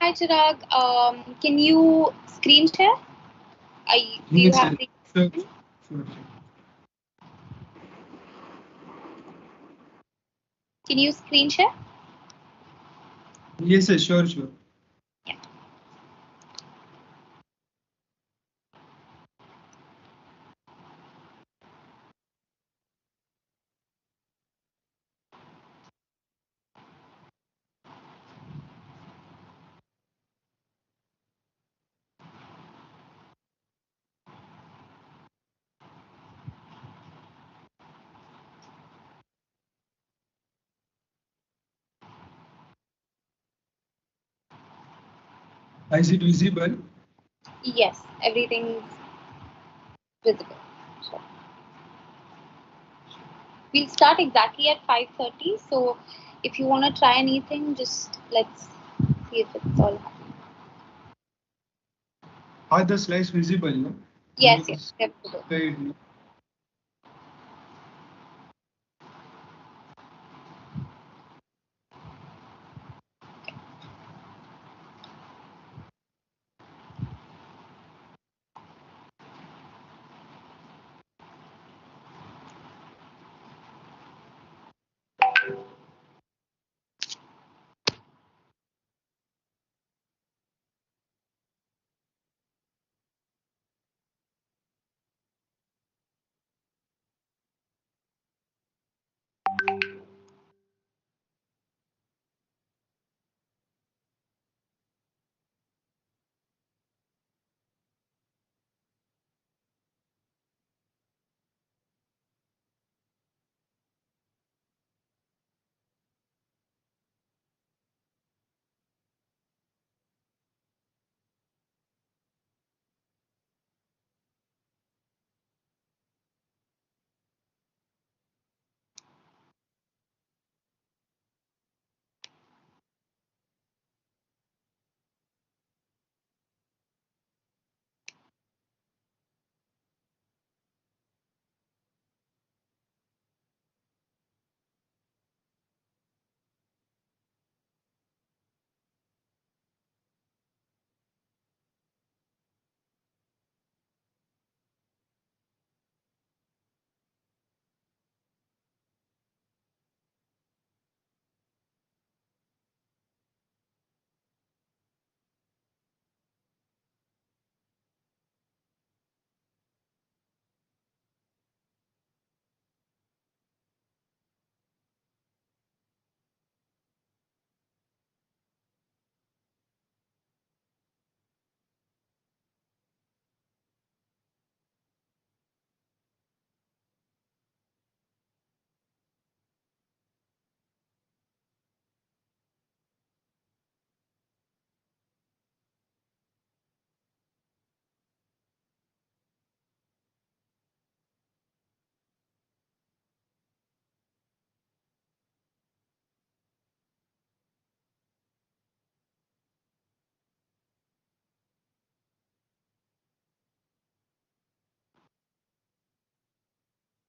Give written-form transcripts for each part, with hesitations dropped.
Hi Chirag, can you screen share? Do you Yes, have sir. the Sure, screen? sure. Can you screen share? Yes, sir. Sure, sure. Yeah. Is it visible? Yes, everything's visible. So we'll start exactly at 5:30. So if you want to try anything, just let's see if it's all happening. Are the slides visible? No? Can Yes, you yes, they're visible. guide me?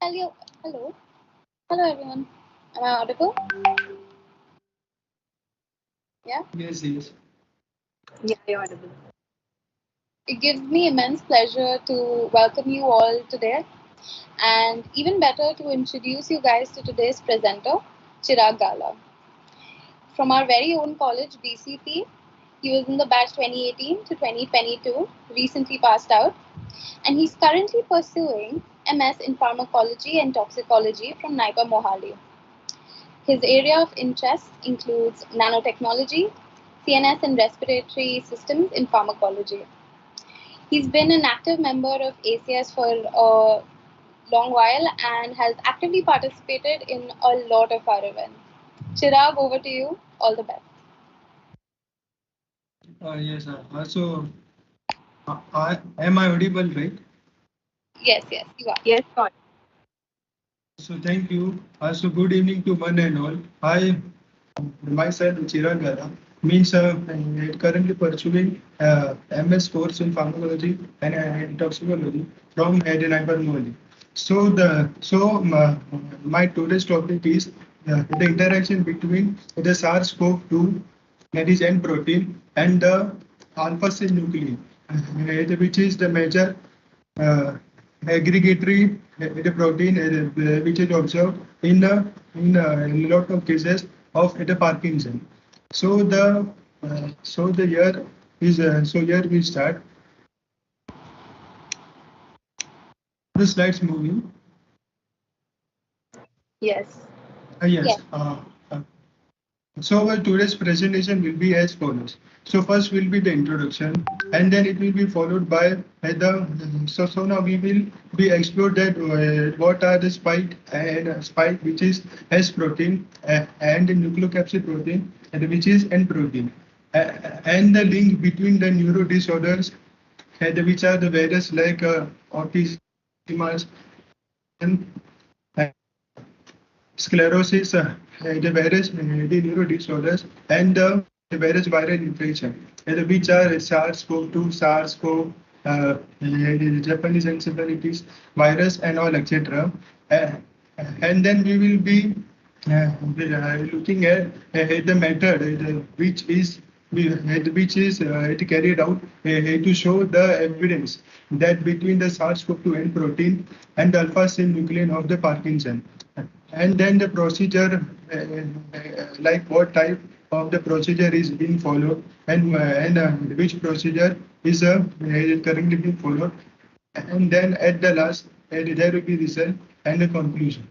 Hello, hello, hello everyone. Am I audible? Yeah. Yes, yes. Yeah, you're audible. It gives me immense pleasure to welcome you all today, and even better to introduce you guys to today's presenter, Chirag Gala. From our very own college, BCP. He was in the batch 2018 to 2022, recently passed out, and he's currently pursuing MS in pharmacology and toxicology from NIPA Mohali. His area of interest includes nanotechnology, CNS and respiratory systems in pharmacology. He's been an active member of ACS for a long while and has actively participated in a lot of our events. Chirag, over to you. All the best. Yes, sir. So, am I audible, right? Yes, yes, you are. Yes, got So, thank you. So, good evening to one and all. I myself, Chirag Gala, means currently pursuing MS course in pharmacology and toxicology from Edinburgh. My today's topic is the interaction between the SARS-CoV-2 that is N protein, and the alpha synuclein, which is the major uh, aggregatory protein which is observed in a lot of cases of the Parkinson. So the year is so here we start. The slides moving. Yes. Yeah. Yes. So our today's presentation will be as follows. So first will be the introduction, and then it will be followed by so now we will be explore that what are the spike and spike, which is S protein, and the nucleocapsid protein, and which is N protein, and the link between the neuro disorders, and which are the various like autism, sclerosis, the various the neuro disorders, and the various viral infection, which are SARS-CoV-2, SARS-CoV, the Japanese encephalitis virus, and all, etc. Uh, and then we will be looking at the method which is carried out to show the evidence that between the SARS-CoV-2 N protein and the alpha synuclein of the Parkinson, and then the procedure, like what type of the procedure is being followed, and which procedure is currently being followed, and then at the last there will be result and the conclusion.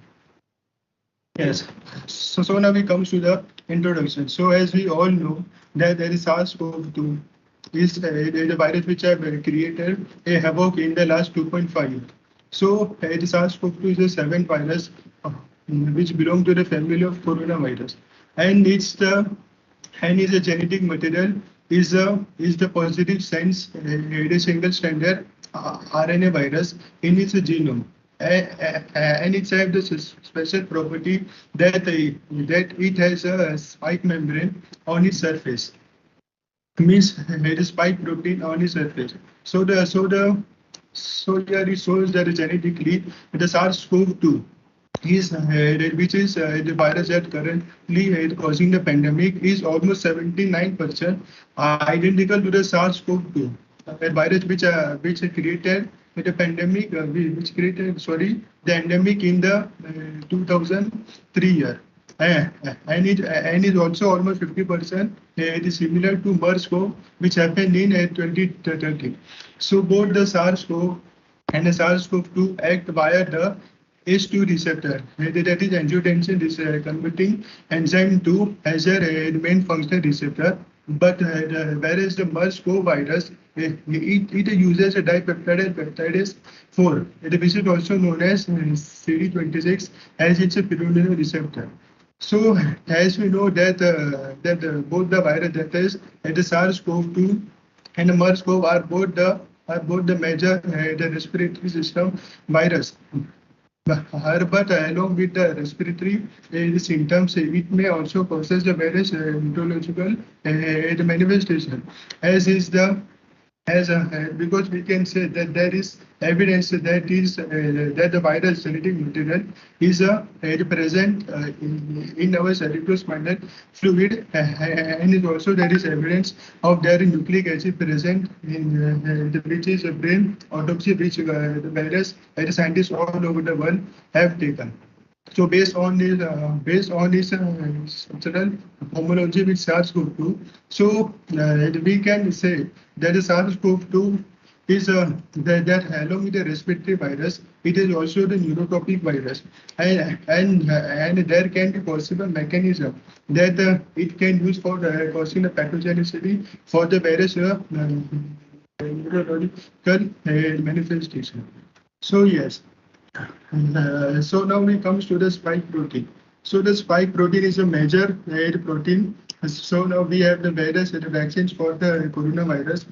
Yes. So now we comes to the introduction. So as we all know that there is SARS-CoV-2 is a virus which have created a havoc in the last 2.5 years. So the SARS-CoV-2 is a seventh virus which belong to the family of coronavirus, and is a genetic material, is the positive sense a single stranded RNA virus in its genome, and it has the special property that it has a spike membrane on its surface, means it is spike protein on its surface. So here it shows that genetically the SARS-CoV-2 is which is the virus that currently causing the pandemic is almost 79% identical to the SARS-CoV-2, a virus which created the pandemic, which created the endemic in the 2003 year. And is also almost 50%. It is similar to MERS-CoV, which happened in 2013. So both the SARS-CoV and the SARS-CoV-2 act via the ACE2 receptor, that is angiotensin converting enzyme 2 as a main function receptor. But whereas the MERS-CoV virus, it uses a dipeptide peptidase 4, which is also known as CD26, as it's a pyrimidine receptor. So as we know that both the virus, that is the SARS-CoV-2 and the MERS-CoV, are both the major the respiratory system virus. But along with the respiratory symptoms, it may also possess the various neurological manifestation, as is the as because we can say that there is evidence that the virus genetic material is present in our cerebrospinal fluid, and is also there is evidence of their nucleic acid present in which is a brain autopsy, which the various scientists all over the world have taken. So based on this structural homology with SARS-CoV-2, so we can say that the SARS-CoV-2 is that along with the respiratory virus, it is also the neurotropic virus, and there can be possible mechanism that it can use for causing the pathogenicity for the various neurological manifestation. So yes. So now we comes to the spike protein. So the spike protein is a major protein. So now we have the various vaccines for the coronavirus,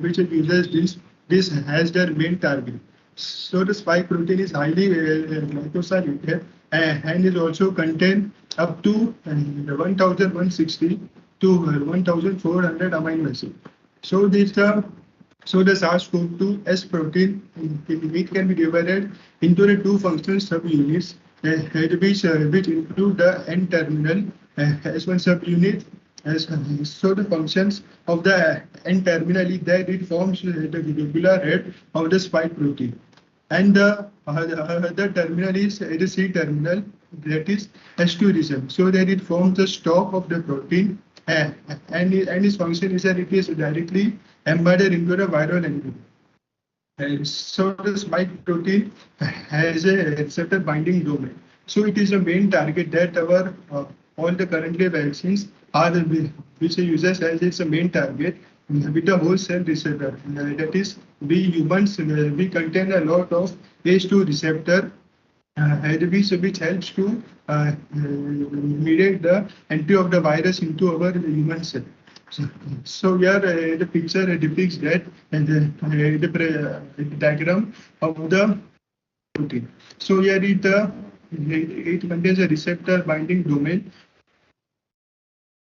which uses this as their main target. So the spike protein is highly glycosylated, and is also contain up to 1,160 to 1,400 amino acids. So this so the SARS-CoV-2 S protein, it can be divided into the two functional subunits, which include the N-terminal as one subunit. So the functions of the N-terminal is that it forms the globular head of the spike protein. And the other terminal is the C-terminal, that is H2 region, so that it forms the stalk of the protein, and its function is that it is directly embedded into the viral envelope. So the spike protein has a receptor binding domain. So it is the main target that our all the currently vaccines are which uses as its main target with the whole cell receptor. That is, we humans we contain a lot of ACE2 receptor, which helps to mediate the entry of the virus into our human cell. So here the picture depicts that, and the diagram of the protein. So here it contains a receptor binding domain,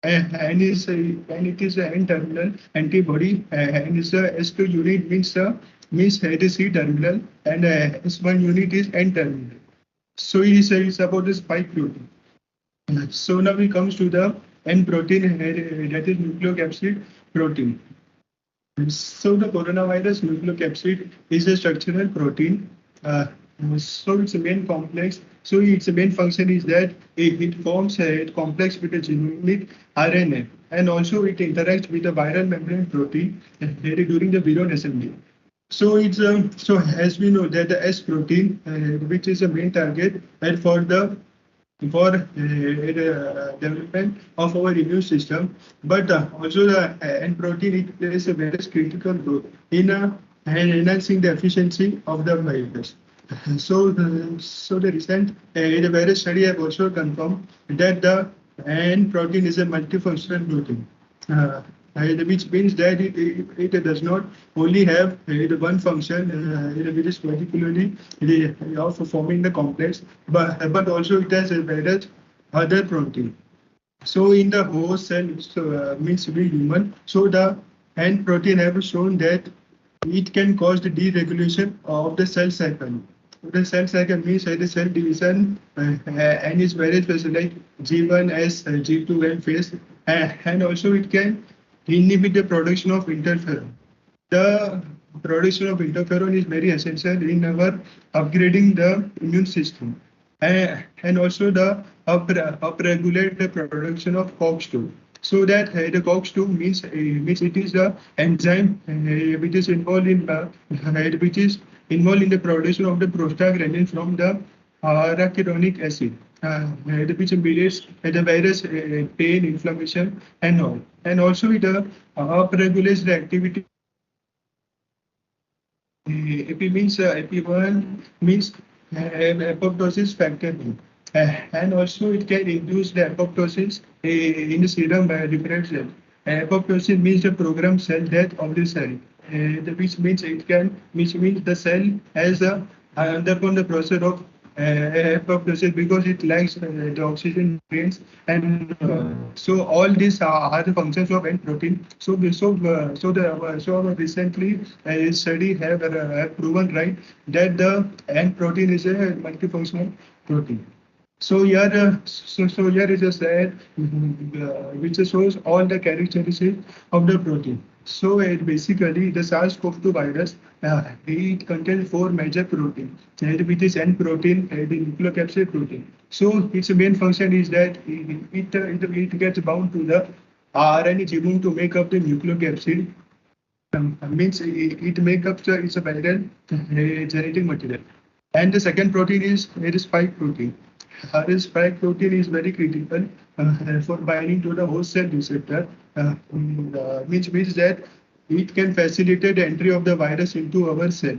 and it is an N-terminal antibody, and is a S2 unit means it is C-terminal, and S1 unit is N-terminal. So it's about the spike protein. So now we comes to the N protein, that is nucleocapsid protein. So the coronavirus nucleocapsid is a structural protein. So its main complex. So its main function is that it forms a complex with a genomic RNA, and also it interacts with the viral membrane protein during the viral assembly. So it's so as we know that the S protein, which is the main target, and for development of our immune system, but also the N protein, it plays a very critical role in enhancing the efficiency of the virus. So the recent the virus study have also confirmed that the N protein is a multifunctional protein. Which means that it does not only have one function, which is particularly of forming the complex, but also it has various other protein. So in the host cell, means we human, so the N protein have shown that it can cause the deregulation of the cell cycle. The cell cycle means the cell division, and its various phases like G1, S, G2, and phase, and also it can inhibit the production of interferon. The production of interferon is very essential in our upgrading the immune system, and also the upregulate the production of COX-2. So that the COX-2 means it is the enzyme which is involved in the production of the prostaglandin from the arachidonic acid, which mediates the virus pain, inflammation, and all. And also it upregulates the activity. AP1 means apoptosis factor B. And also it can induce the apoptosis in the serum by different cells. Apoptosis means the programmed cell death of the cell, which means the cell has undergone the process of apoptosis because it lacks the oxygen nutrients, and so all these are the functions of N protein. So recently a study have proven right that the N protein is a multifunctional protein. So here is a slide which shows all the characteristics of the protein. So basically the SARS-CoV-2 virus, it contains 4 major proteins, which is N protein, the nucleocapsid protein. So its main function is that it gets bound to the RNA genome to make up the nucleocapsid. Means it makes up it's a viral genetic material. And the second protein is spike protein. This spike protein is very critical for binding to the host cell receptor, which means that it can facilitate the entry of the virus into our cell.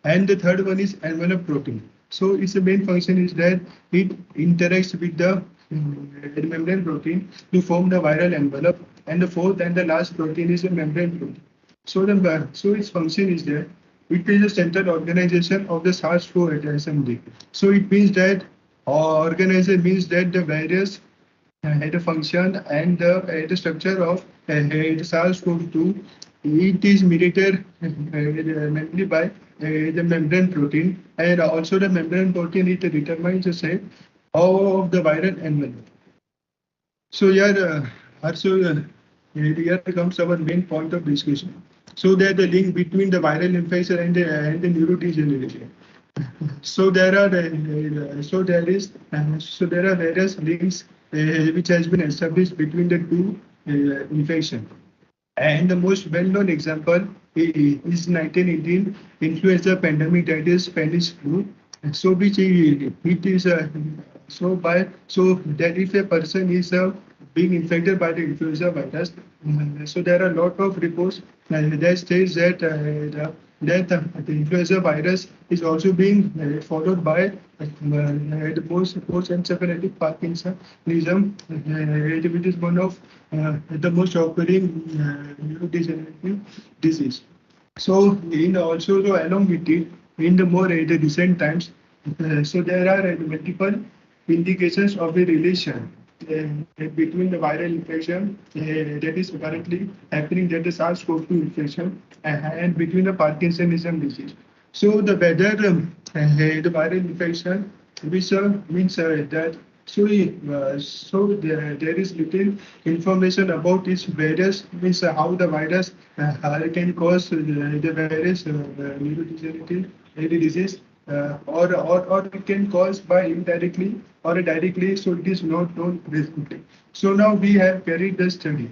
And the third one is envelope protein. So its main function is that it interacts with the membrane protein to form the viral envelope. And the fourth and the last protein is a membrane protein. So its function is that it is a central organization of the SARS-CoV assembly. So it means that organizer means that the virus had a function, and the structure of the SARS-CoV-2, it is mediated mainly by the membrane protein, and also the membrane protein it determines the shape of the viral envelope. So here comes our main point of discussion. So that the link between the viral infection and the neurodegeneration. So there are various links which has been established between the two infection. And the most well-known example is 1918 influenza pandemic, that is Spanish flu. So which it is so that if a person is being infected by the influenza virus, so there are a lot of reports that states that the influenza virus is also being followed by the post-encephalitic Parkinsonism, which is one of the most occurring neurodegenerative disease. So, along with it, in the more the recent times, so there are multiple indications of a relation between the viral infection that is currently happening, that is SARS-CoV-2 infection, and between the Parkinsonism disease. So the whether the viral infection, which means that there is little information about its various means how the virus can cause the various neurodegenerative disease, or it can cause by indirectly or directly. So it is not known presently. So now we have carried the study.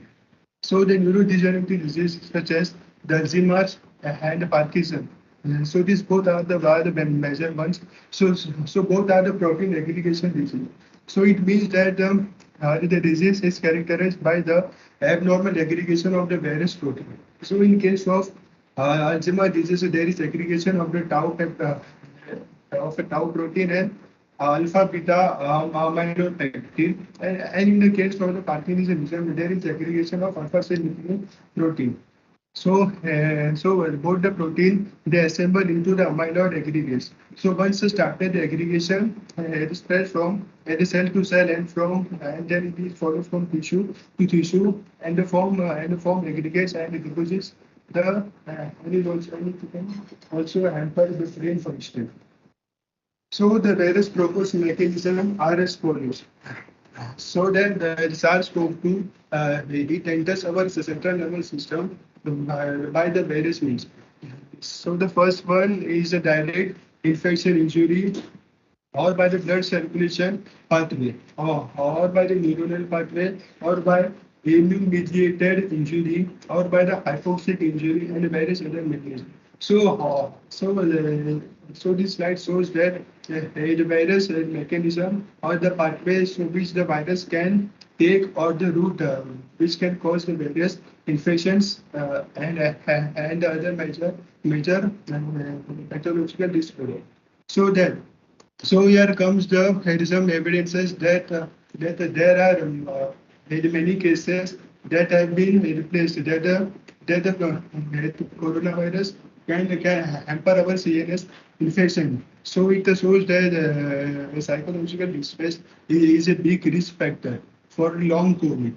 So the neurodegenerative diseases such as the Alzheimer's and Parkinson. So these both are the major ones. So both are the protein aggregation disease. So it means that the disease is characterized by the abnormal aggregation of the various protein. So in case of Alzheimer's disease, there is aggregation of the tau protein and alpha beta amyloid pectin, and in the case of the Parkinsonism, there is aggregation of alpha synuclein protein. So both the protein they assemble into the amyloid aggregates. So once you started the aggregation, it spreads from the cell to cell and then it is followed from tissue to tissue and the form aggregates and it deposits the and it can also hamper the brain function. So the various proposed mechanisms are as follows. So then the SARS-CoV-2 it enters our central nervous system by the various means. So the first one is a direct infection injury or by the blood circulation pathway or by the neuronal pathway or by immune mediated injury or by the hypoxic injury and various other mechanisms. So this slide shows that the virus mechanism or the pathways through which the virus can take or the route which can cause the various infections and other major pathological disorder. So then so here comes there is some evidences that there are many cases that have been replaced that the coronavirus can hamper our CNS infection. So it shows that psychological distress is a big risk factor for long COVID.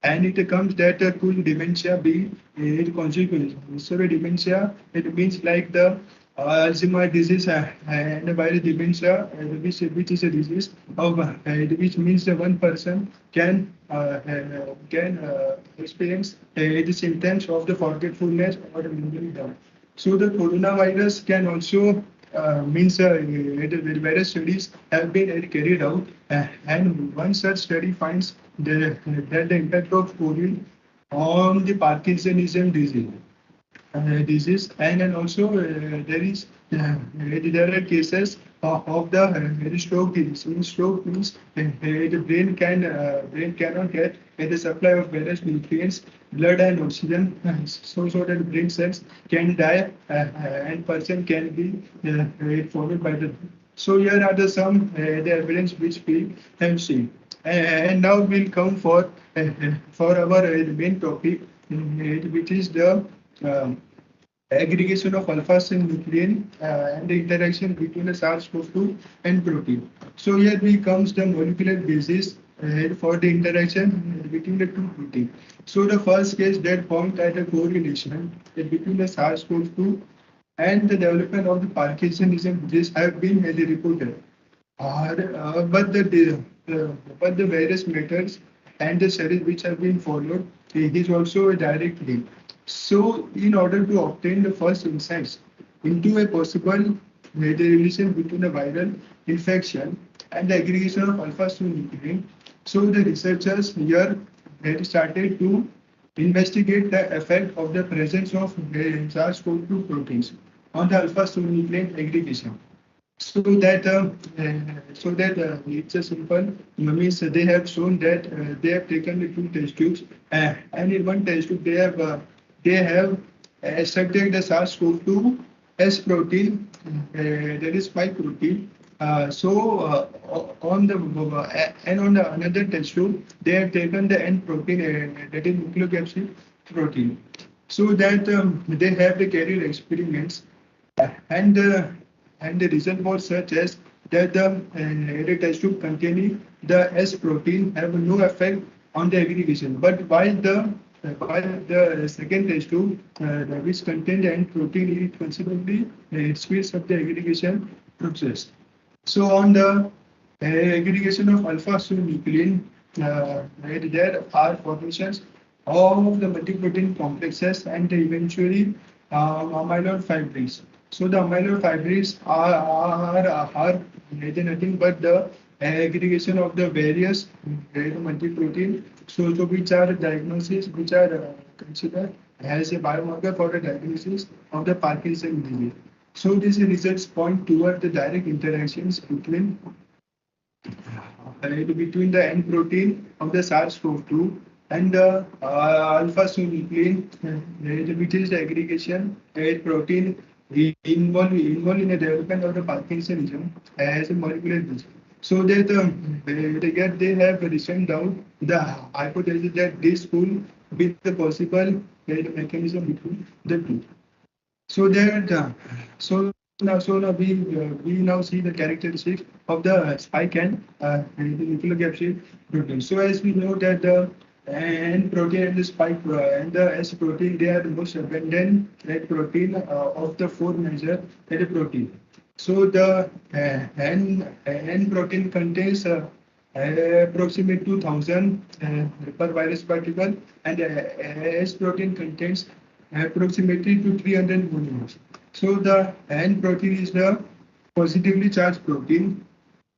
And it comes that could dementia be a consequence. So the dementia, it means like the Alzheimer's disease and by the dementia, which is a disease of which means that one person can experience the symptoms of the forgetfulness or the memory down. So the coronavirus can also means the various studies have been carried out, and one such study finds that the impact of COVID on the Parkinsonism disease and also there are cases of the stroke disease. In stroke means the brain cannot get the supply of various nutrients, blood and oxygen, so that brain cells can die and person can be followed by the. So here are the evidence which we have seen. And now we'll come for our main topic, which is the um, aggregation of alpha-synuclein and the interaction between the SARS-CoV-2 and protein. So here we comes the molecular basis for the interaction between the two proteins. So the first case that point at a correlation between the SARS-CoV-2 and the development of the Parkinsonism disease have been reported. But the various methods and the studies which have been followed is also a direct link. So, in order to obtain the first insights into a possible relation between a viral infection and the aggregation of alpha-synuclein, so the researchers here had started to investigate the effect of the presence of SARS-CoV-2 proteins on the alpha-synuclein aggregation. So that it's a simple means they have shown that they have taken the two test tubes and in one test tube they have extracted the SARS-CoV-2 S protein, that is spike protein. On the and on the another test tube they have taken the N protein, that is nucleocapsid protein. So that they have the carrier experiments and the result was such as that the test tube containing the S protein have no effect on the aggregation, but while the second test tube which contained the N protein, it considerably speeds up the aggregation process. So on the aggregation of alpha-synuclein, there are formations of the multi-protein complexes and eventually amyloid fibrils. So the amyloid fibrils are nothing but the aggregation of the various multi-protein. So which are diagnoses, which are considered as a biomarker for the diagnosis of the Parkinson disease. So these results point toward the direct interactions between the N protein of the SARS-CoV-2 and the alpha-synuclein, which is the aggregation protein involved in the development of the Parkinsonism as a molecular disease. So that they have written down the hypothesis that this could be the possible mechanism between the two. So that so now we now see the characteristics of the spike and the nucleocapsid protein. So as we know that the N protein and the spike and the S protein, they are the most abundant protein of the four major protein. So the N protein contains approximately 2000 per virus particle, and S protein contains approximately to 300 monomers. So the N protein is the positively charged protein,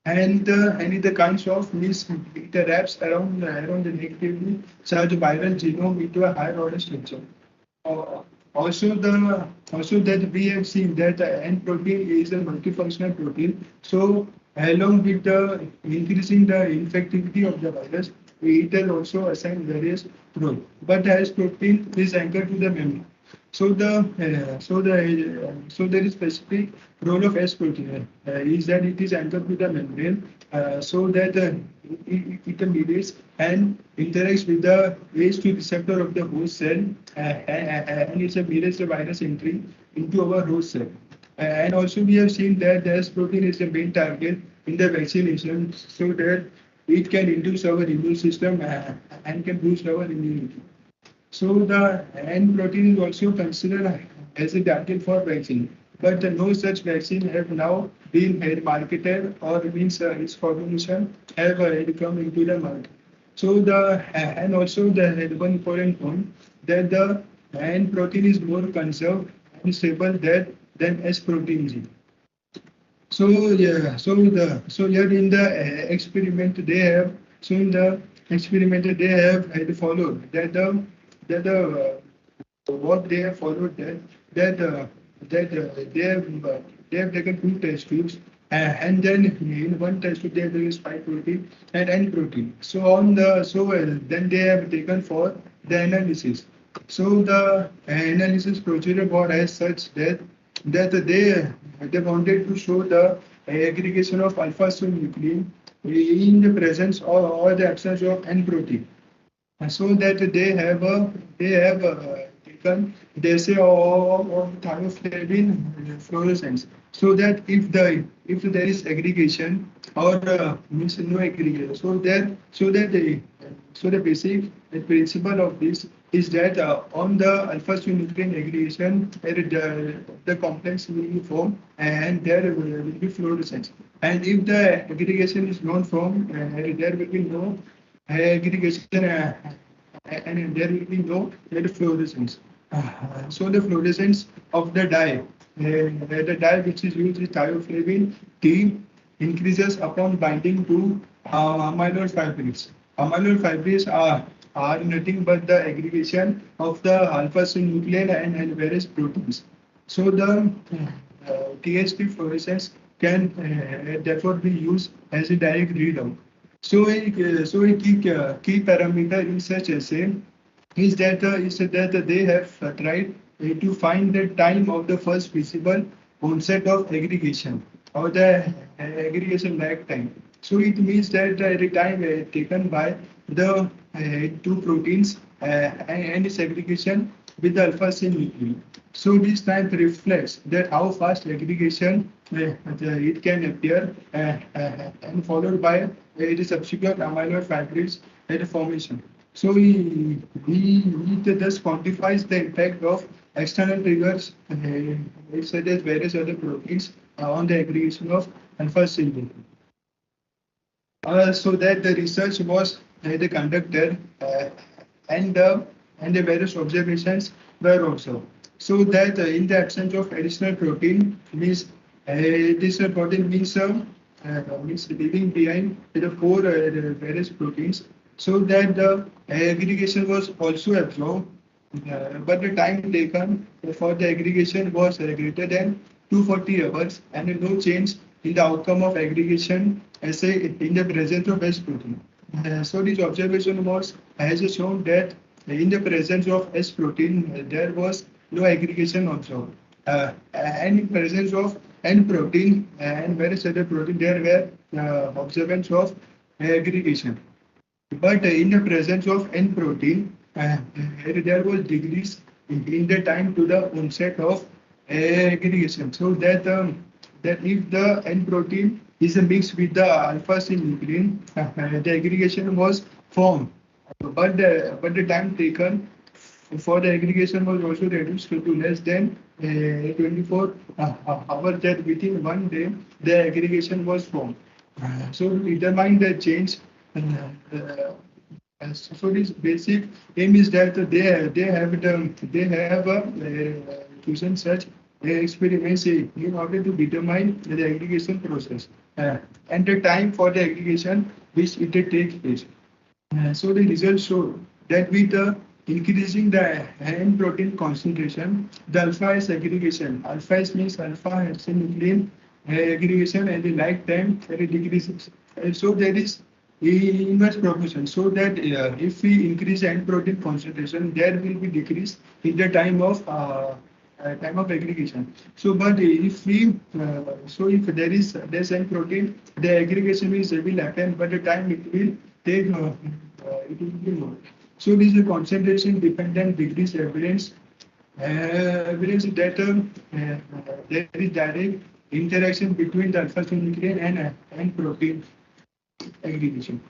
and the kinds of means it wraps around the negatively charged viral genome into a higher order structure. Uh, also that we have seen that the N protein is a multifunctional protein. So along with the increasing the infectivity of the virus, it has also assigned various roles. But the S protein is anchored to the membrane. So there is specific role of S protein is that it is anchored to the membrane, so that it mediates and interacts with the ACE2 receptor of the host cell, and it mediates the virus entry into our host cell. And also we have seen that the S protein is the main target in the vaccination, so that it can induce our immune system and can boost our immunity. So the N protein is also considered as a target for vaccine, but no such vaccine have now been marketed or means its formulation have come into the market. So and also the one important point that the N protein is more conserved and stable than S protein is. So yeah, so here in the experiment they have had followed that what they have followed they have taken two test tubes, and then in one test tube they have taken spike protein and N protein. Then they have taken for the analysis. So the analysis procedure was as such that they wanted to show the aggregation of alpha-synuclein in the presence or the absence of N protein. So that they have taken they say of thioflavin fluorescence, so that if there is aggregation or means no aggregation, so that So the basic principle of this is that on the alpha synuclein aggregation, the complex will be formed and there will be fluorescence. And if the aggregation is not formed, there will be no aggregation and there will be no fluorescence. So the fluorescence of the dye which is used is thioflavin T increases upon binding to amyloid fibrils. Amyloid fibrils are nothing but the aggregation of the alpha synuclein and various proteins. So the THT fluorescence can therefore be used as a direct readout. So a key parameter in such assay is that they have tried to find the time of the first visible onset of aggregation or the aggregation lag time. So it means that the time taken by the two proteins and its aggregation with the alpha synuclein. So this time reflects that how fast aggregation it can appear and followed by the subsequent amyloid fibrils formation. So he thus quantifies the impact of external triggers such as various other proteins on the aggregation of alpha synuclein. So that the research was conducted and the various observations were observed. So that in the absence of additional protein means additional protein means leaving behind the four various proteins, so that the aggregation was also absorbed, but the time taken for the aggregation was greater than 240 hours and no change in the outcome of aggregation assay in the presence of S protein. So this observation has shown that in the presence of S protein there was no aggregation observed. And in presence of N protein and various other protein there were observance of aggregation. But in the presence of N protein, there was decrease in the time to the onset of aggregation. So that if the N protein is mixed with the alpha synuclein, the aggregation was formed. But the time taken for the aggregation was also reduced to less than 24 hours. That within 1 day the aggregation was formed. So to determine the change. So this basic aim is that they have chosen such experiments in order to determine the aggregation process and the time for the aggregation which it takes place. So the results show that with increasing the N protein concentration, the alpha S aggregation, alpha S means alpha synuclein aggregation, and the lag time decreases. So there is inverse proportion, so that if we increase N protein concentration, there will be decrease in the time of aggregation. So, but if we if there is less N protein, the aggregation will happen, but the time it will take it will be more. So this is a concentration dependent decrease evidence that there is direct interaction between the alpha synuclein and protein aggregation.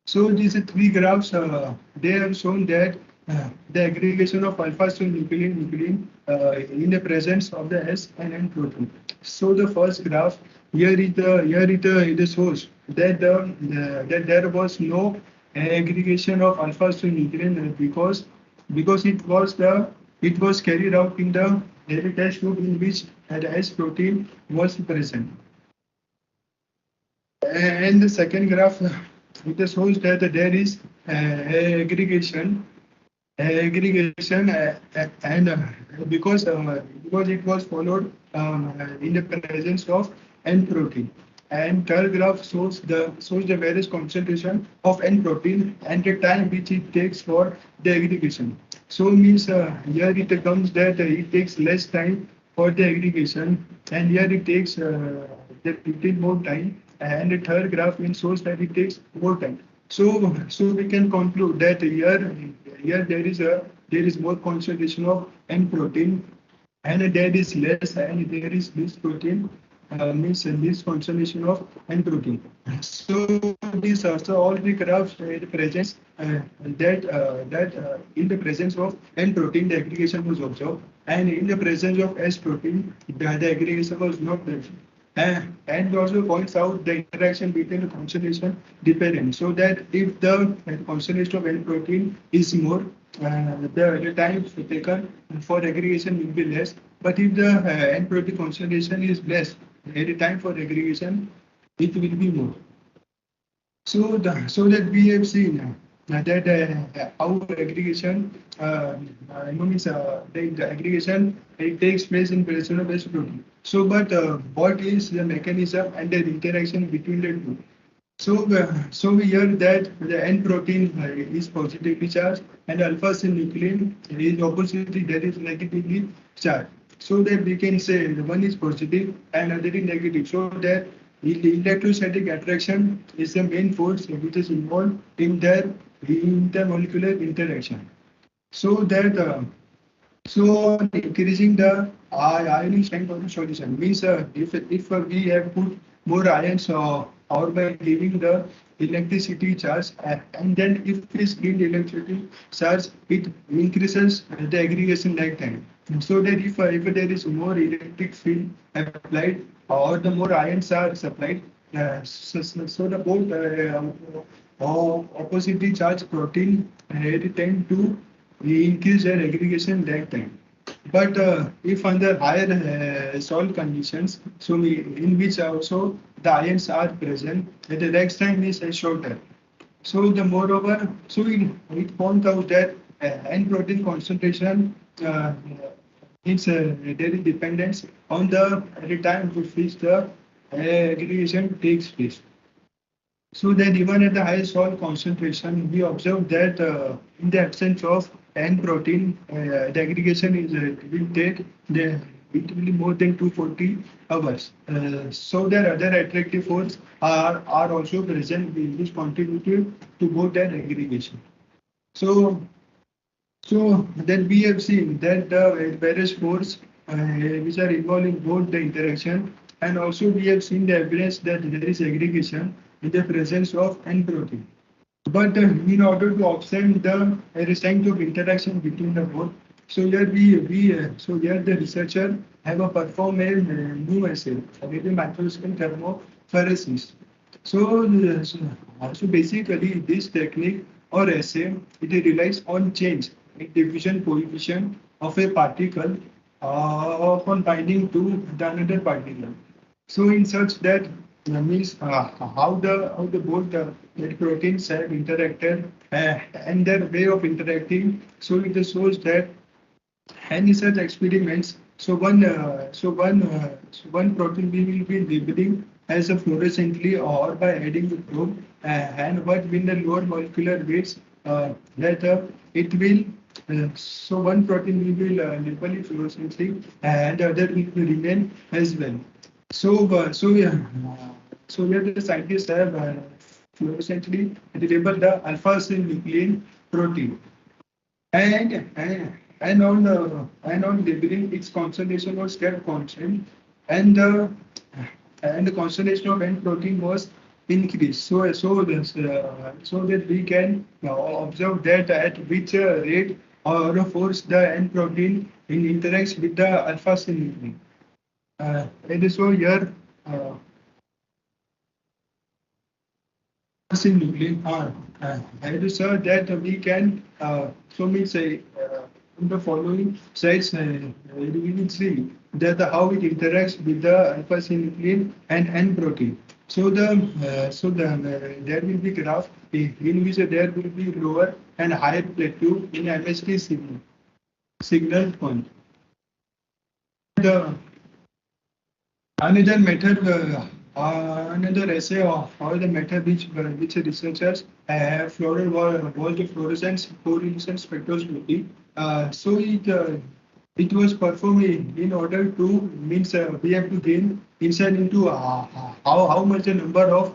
So these three graphs they have shown that the aggregation of alpha synuclein in the presence of the S and N protein. So the first graph here it shows that that there was no aggregation of alpha synuclein because it was carried out in the test tube in which the S protein was present. And the second graph it shows that there is aggregation and because it was followed in the presence of N protein. And third graph shows the various concentration of N protein and the time which it takes for the aggregation. So means here it comes that it takes less time for the aggregation, and here it takes more time. And the third graph shows that it takes more time. So we can conclude that here there is more concentration of N protein, and there is less and there is this protein means this concentration of N protein. So these also all the graphs presents that in the presence of N protein the aggregation was observed, and in the presence of S protein the aggregation was not present. And also points out the interaction between the concentration dependent, so that if the concentration of N protein is more, the time taken for aggregation will be less. But if the N protein concentration is less, the time for aggregation it will be more. So that we have seen that how aggregation means the aggregation it takes place in presence of S protein. So, but what is the mechanism and the interaction between the two? So we hear that the N protein is positively charged and alpha synuclein is oppositely that is negatively charged. So that we can say the one is positive and other is negative. So that the electrostatic attraction is the main force which is involved in their intermolecular interaction. So that so increasing the ionic strength of the solution means if we have put more ions or by giving the electricity charge and then if we screen the electricity charge it increases the aggregation lag time. So that if there is more electric field applied or the more ions are supplied, so the both oppositely charged protein tend to increase their aggregation lag time. But if under higher salt conditions, so in which also the ions are present, the lag time is shorter. So the moreover, so it points out that N protein concentration means there is dependence on the time with which the aggregation takes place. So that even at the highest salt concentration, we observe that in the absence of N protein, the aggregation is will take the it will be more than 240 hours. So that other attractive forces are also present which contributed to both that aggregation. So so then we have seen that the various forces which are involved in both the interaction, and also we have seen the evidence that there is aggregation in the presence of N protein. But in order to observe the strength of interaction between the both, so here so here the researcher have performed a new assay, with a microscopic thermophoresis. So basically this technique or assay it relies on change in diffusion coefficient of a particle upon binding to the another particle. So in such that means how the both the proteins have interacted and their way of interacting. So it shows that any such experiments. So one protein we will be labeling as a fluorescently or by adding the probe and what will the lower molecular weights that it will. So one protein we will label it fluorescently and the other will remain as well. So here the scientists have fluorescently labeled the alpha synuclein protein, and on labeling its concentration was kept constant, and the concentration of N protein was increased. So that we can observe that at which rate or force the N protein interacts with the alpha synuclein. And so here synuclein are and so that we can so we say in the following slides we will see that how it interacts with the alpha synuclein and N protein. There will be graph in which there will be lower and higher plateau in MHT signal point. The another method, another essay of all the method which researchers have floated was the fluorescence correlation spectroscopy. So it was performed in order to means we have to gain insight into how much the number of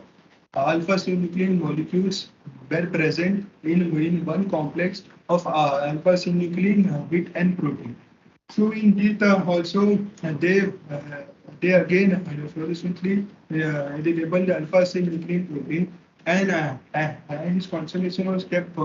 alpha synuclein molecules were present in one complex of alpha synuclein with N protein. So in this also they they again fluorescently they label the alpha synuclein protein, and its concentration was kept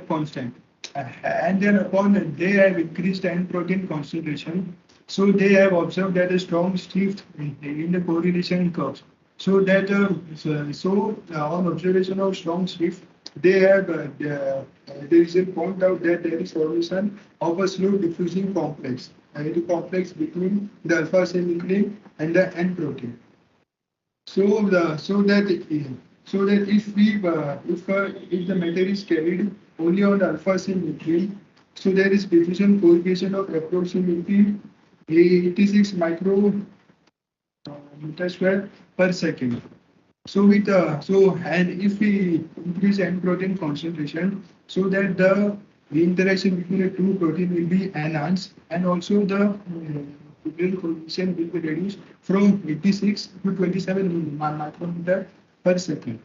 constant. And then upon they have increased the end protein concentration, so they have observed that a strong shift in the correlation curves. So that on observation of strong shift, they have there is a point out that there is formation of a slow diffusing complex, the complex between the alpha synuclein and the N protein. So that if the matter is carried only on alpha synuclein, so there is diffusion coefficient of approximately 86 micrometer square per second. And if we increase N protein concentration, so that the interaction between the two protein will be enhanced, and also the Fourier coefficient will be reduced from 86 to 27 micrometer per second.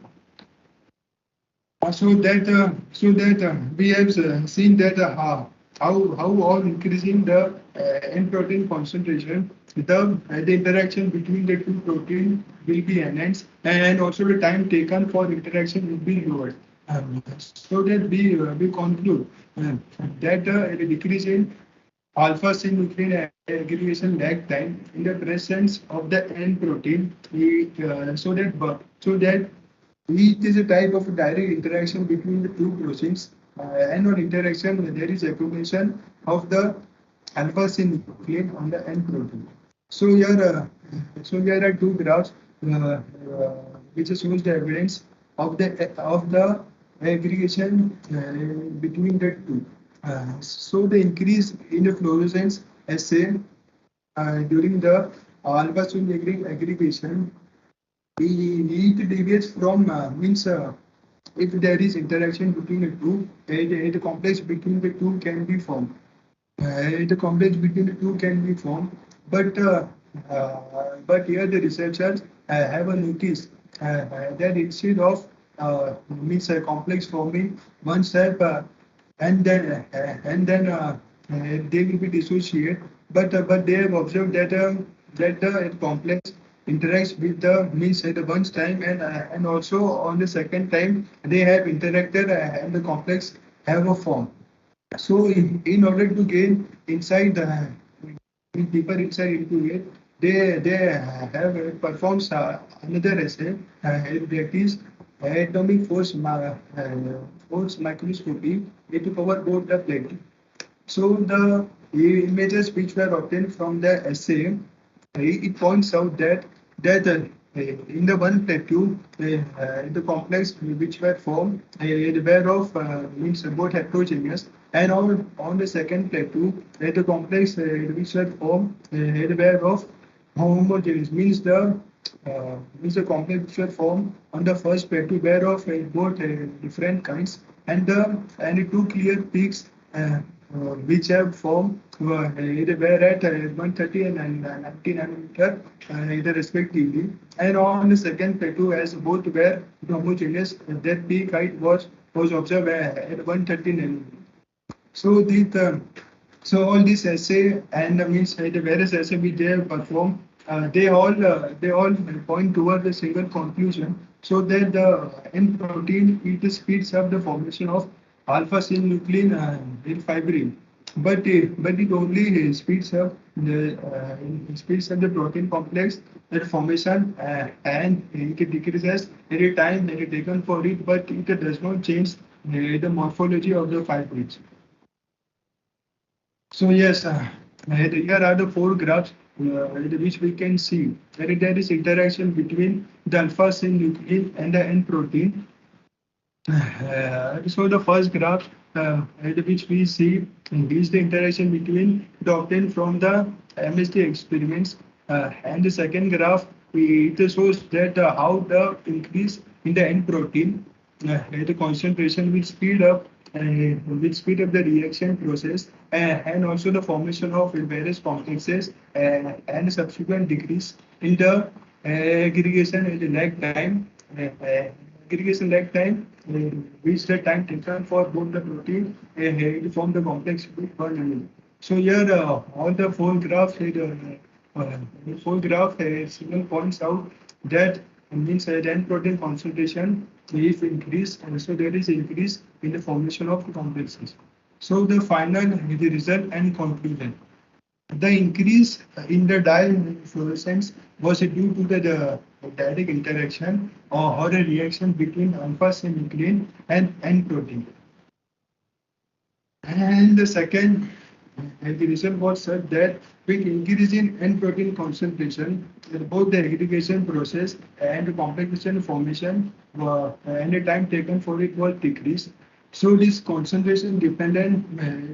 So that we have seen that how on increasing the N protein concentration, the interaction between the two protein will be enhanced, and also the time taken for interaction will be lowered. So that we conclude that the decrease in alpha synuclein aggregation lag time in the presence of the N protein, so that it is a type of direct interaction between the two proteins, and on interaction there is accumulation of the alpha synuclein on the N protein. So here are two graphs which shows the evidence of the aggregation between the two. So the increase in the fluorescence assay during the alpha synuclein aggregation, it deviates from means if there is interaction between the two, the complex between the two can be formed. The complex between the two can be formed, but here the researchers have a notice that instead of means a complex forming one step, and then they will be dissociated, but they have observed that the complex interacts with the means at the one time, and also on the second time they have interacted, and the complex have a form. So in order to gain insight, deeper insight into it, they have performed another essay, that is atomic force microscopy to cover both the plate. So the images which were obtained from the essay, it points out that in the one plateau, the complex which were formed, they were of means both heterogeneous, and on the second plateau, the complex which were formed, they were of homogeneous, means the complex which were formed on the first plateau were of both different kinds, and two clear peaks which have formed they were at 130 and 90 nanometer respectively, and on the second plateau, as both were homogeneous, that peak height was observed at 130 nanometer. So all this essay and means the various essay which they have performed, they all point toward the single conclusion. So that the N protein, it speeds up the formation of alpha synuclein in fibrin, but it only speeds up the protein complex that formation, and it decreases any time that it taken for it, but it does not change the morphology of the fibrils. So yes, here are the four graphs which we can see that there is interaction between the alpha synuclein and the N protein. So the first graph which we see is the interaction between the obtained from the MSD experiments, and the second graph it shows that how the increase in the N protein, the concentration will speed up the reaction process, and also the formation of various complexes, and subsequent decrease in the aggregation and the lag time. Aggregation lag time, which the time taken for both the protein to form the complex with one element. So here all the four graphs the fourth graph signal points out that means that N protein concentration is increased, and so there is increase in the formation of complexes. So the final the result and conclusion. The increase in the dye-fluorescence was due to the direct interaction or a reaction between alpha-synuclein and N protein. And the second, and the result was such that with increase in N protein concentration, both the aggregation process and the complexation formation and the time taken for it was decreased. So this concentration dependent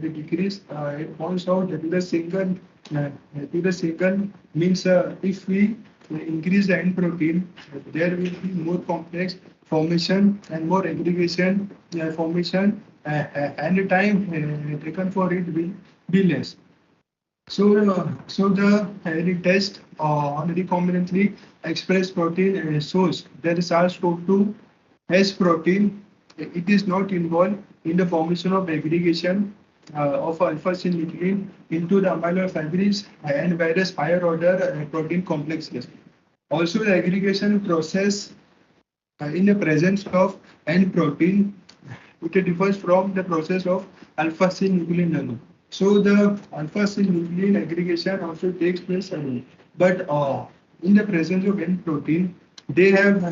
decrease it points out that to the single means if we increase the N protein, there will be more complex formation and more aggregation formation and the time taken for it will be less. So the test on recombinantly expressed protein shows that SARS-CoV-2 S protein it is not involved in the formation of aggregation of alpha-synuclein into the amyloid fibrils and various higher order protein complexes. Also, the aggregation process in the presence of N protein it differs from the process of alpha-synuclein alone. So the alpha-synuclein aggregation also takes place alone. But in the presence of N protein, they have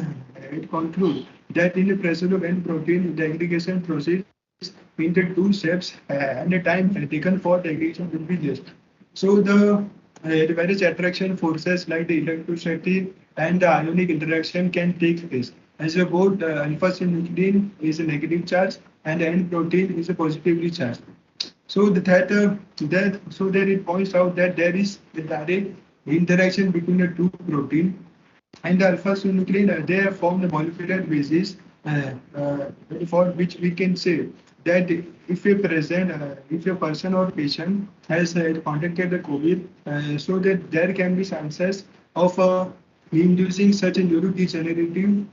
it conclude that in the presence of N protein, the aggregation process in the two steps and the time taken for the aggregation will be less. So the various attraction forces like the electrostatic and the ionic interaction can take place. As a both alpha-synuclein is a negative charge and the N protein is a positively charged. So that it points out that there is a direct interaction between the two protein and the alpha-synuclein. They have formed a molecular basis for which we can say that if a person or patient has contracted the COVID, so that there can be chances of inducing such a neurodegenerative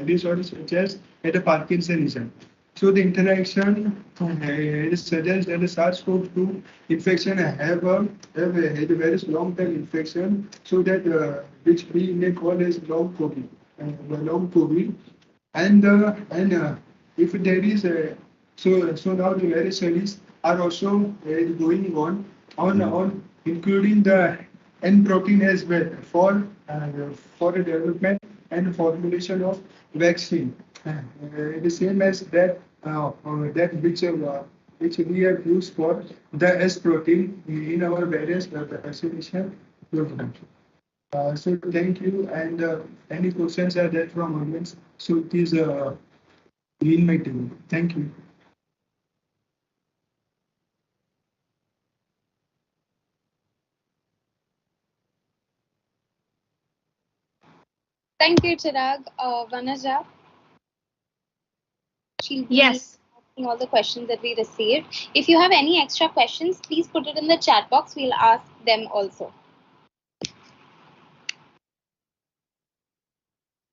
disorder such as the Parkinsonism. So the interaction suggests that the SARS-CoV-2 infection have a very long-term infection, so that which we may call as long COVID, long COVID, and if there is a so now the various studies are also going on including the N protein as well for the development and formulation of vaccine. The same as that which we have used for the S protein in our various vaccination programs. So thank you, and any questions are there from audience? So please in my table. Thank you. Thank you, Chirag. Vanaja, she'll be Yes. asking all the questions that we received. If you have any extra questions, please put it in the chat box. We'll ask them also.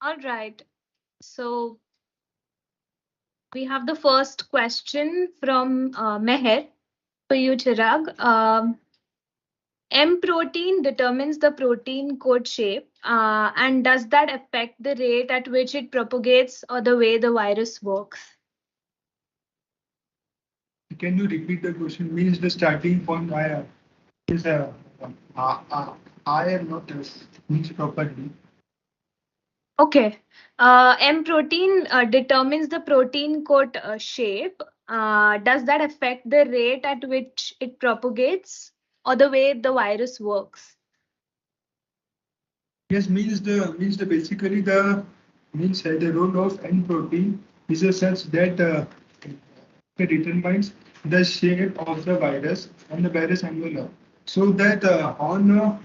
All right. So we have the first question from Meher for you, Chirag. M protein determines the protein coat shape, and does that affect the rate at which it propagates or the way the virus works? Can you repeat the question? Means the starting point I is I am not means properly. Okay. M protein determines the protein coat shape. Does that affect the rate at which it propagates or the way the virus works? Yes, means the basically the means the role of N protein is such that it determines the shape of the virus and the virus envelope. So that on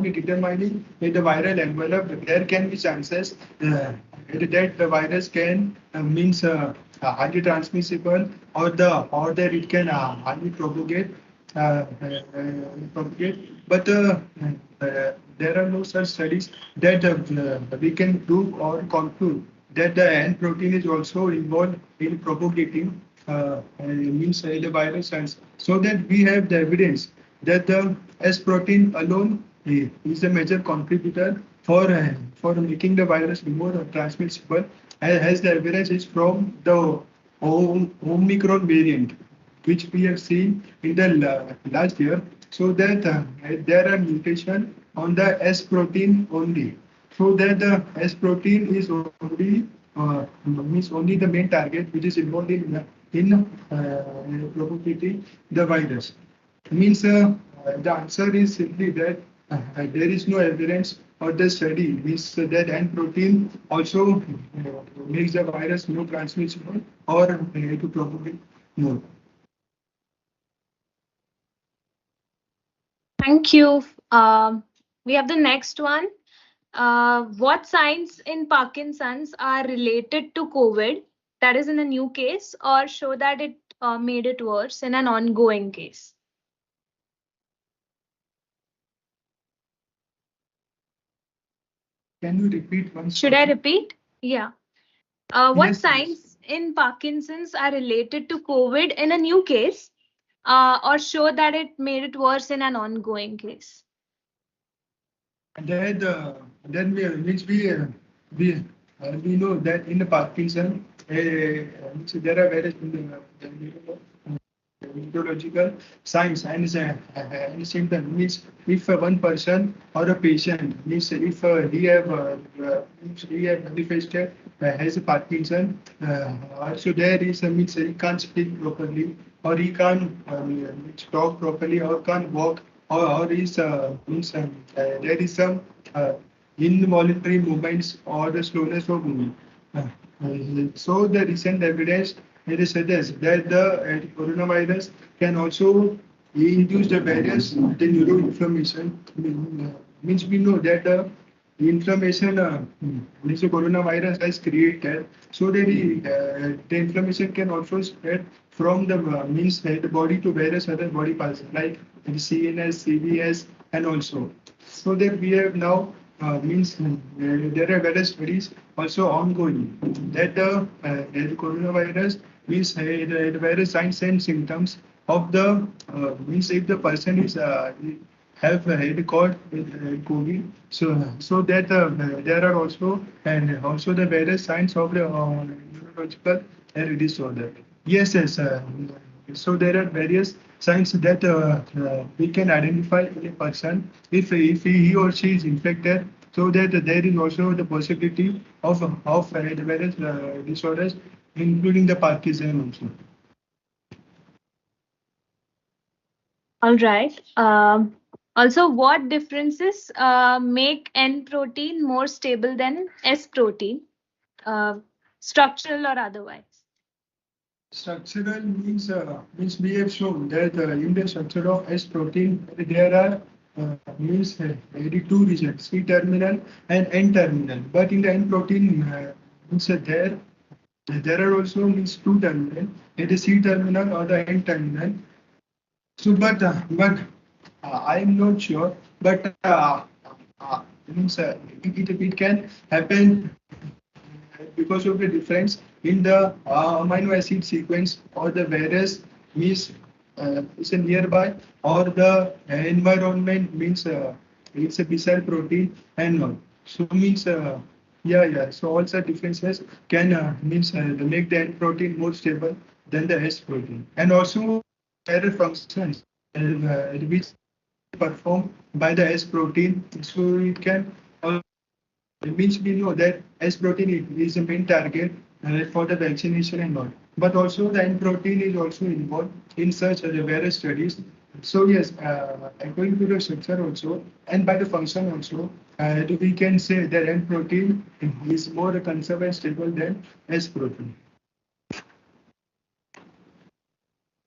determining the viral envelope, there can be chances that the virus can means highly transmissible or that it can highly propagate. Propagate, but there are no such studies that we can prove or conclude that the N protein is also involved in propagating means the virus, and so that we have the evidence that the S protein alone is a major contributor for making the virus more transmissible, as the evidence is from the Omicron variant, which we have seen in the last year. So that there are mutation on the S protein only. So that the S protein is only means only the main target which is involved in propagating the virus. Means the answer is simply that there is no evidence or the study means that N protein also makes the virus more transmissible or to propagate more. Thank you. We have the next one. What signs in Parkinson's are related to COVID, that is in a new case, or show that it made it worse in an ongoing case? Can you repeat once? Should I repeat? Yeah. What Yes, signs in Parkinson's are related to COVID in a new case, or show that it made it worse in an ongoing case? That then which we know that in the Parkinson there are various neurological signs and symptoms. Means if one person or a patient means if he have manifested has a Parkinson, so there is means he can't speak properly or he can't talk properly or can't walk or is means there is some involuntary movements or the slowness of movement. So the recent evidence it suggests that the coronavirus can also induce the various the neuroinflammation. Means we know that the inflammation which the coronavirus has created, so the inflammation can also spread from the means the body to various other body parts like the CNS, CVS, and also. So that we have now means there are various studies also ongoing that the coronavirus means the various signs and symptoms of the means if the person is have had caught with COVID, so that there are also and also the various signs of the neurological disorder. Yes, yes. So there are various signs that we can identify in a person if he or she is infected. So that there is also the possibility of the various disorders, including the Parkinson also. All right. Also, what differences make N protein more stable than S protein, structural or otherwise? Structural means we have shown that in the structure of S protein there are means very two regions, C terminal and N terminal. But in the N protein means there are also means two terminal, either C terminal or the N terminal. So but I am not sure. But means it can happen because of the difference in the amino acid sequence or the virus is a nearby or the environment means it's a bisal protein and all. So means yeah. So all such differences can means make the N protein more stable than the S protein, and also error functions which performed by the S protein. So it can it means we know that S protein is the main target for the vaccination and all. But also the N protein is also involved in such various studies. So yes, according to the structure also and by the function also, we can say that N protein is more conserved and stable than S protein.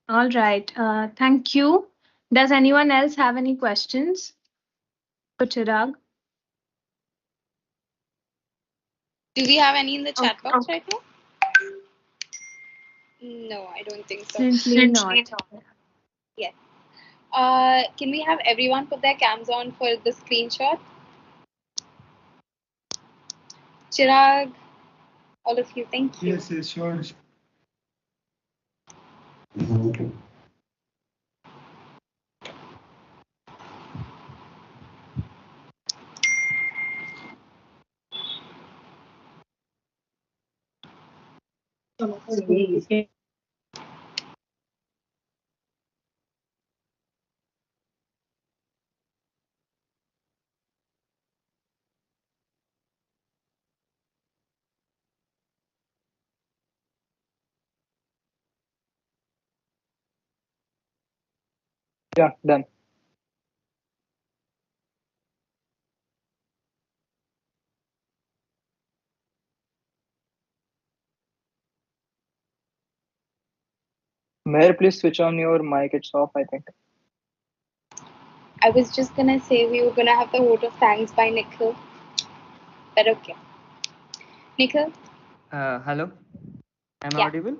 All right. Thank you. Does anyone else have any questions for Chirag? Do we have any in the chat box Okay. right now? No, I don't think so. Simply not. Yes. Can we have everyone put their cams on for the screenshot? Chirag, all of you, thank you. Yes, sure. Yeah, done. Meher, please switch on your mic. It's off, I think. I was just gonna say we were gonna have the vote of thanks by Nikhil, but okay. Nikhil? Hello, am I Yeah. audible?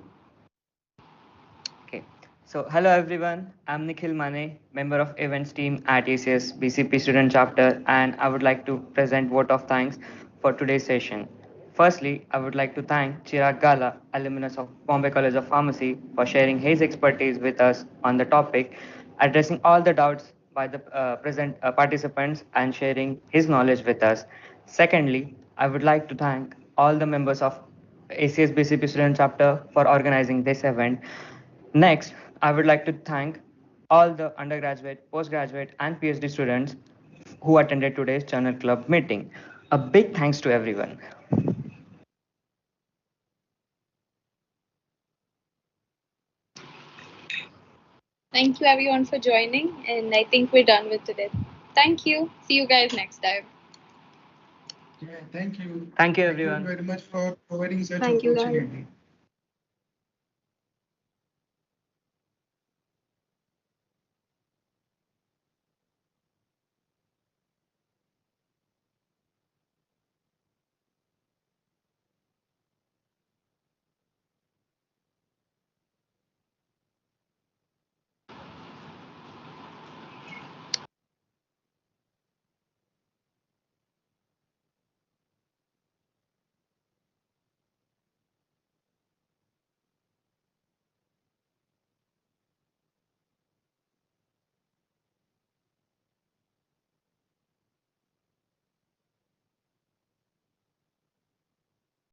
Okay. So, hello everyone. I'm Nikhil Mane, member of events team at ACS-BCP Student Chapter, and I would like to present vote of thanks for today's session. Firstly, I would like to thank Chirag Gala, alumnus of Bombay College of Pharmacy, for sharing his expertise with us on the topic, addressing all the doubts by the present participants and sharing his knowledge with us. Secondly, I would like to thank all the members of ACS-BCP Student Chapter for organizing this event. Next, I would like to thank all the undergraduate, postgraduate, and PhD students who attended today's Journal Club meeting. A big thanks to everyone. Thank you everyone for joining, and I think we're done with today. Thank you. See you guys next time. Yeah, thank you. Thank you, Thank you everyone. very much for providing such Thank you, guys. opportunity.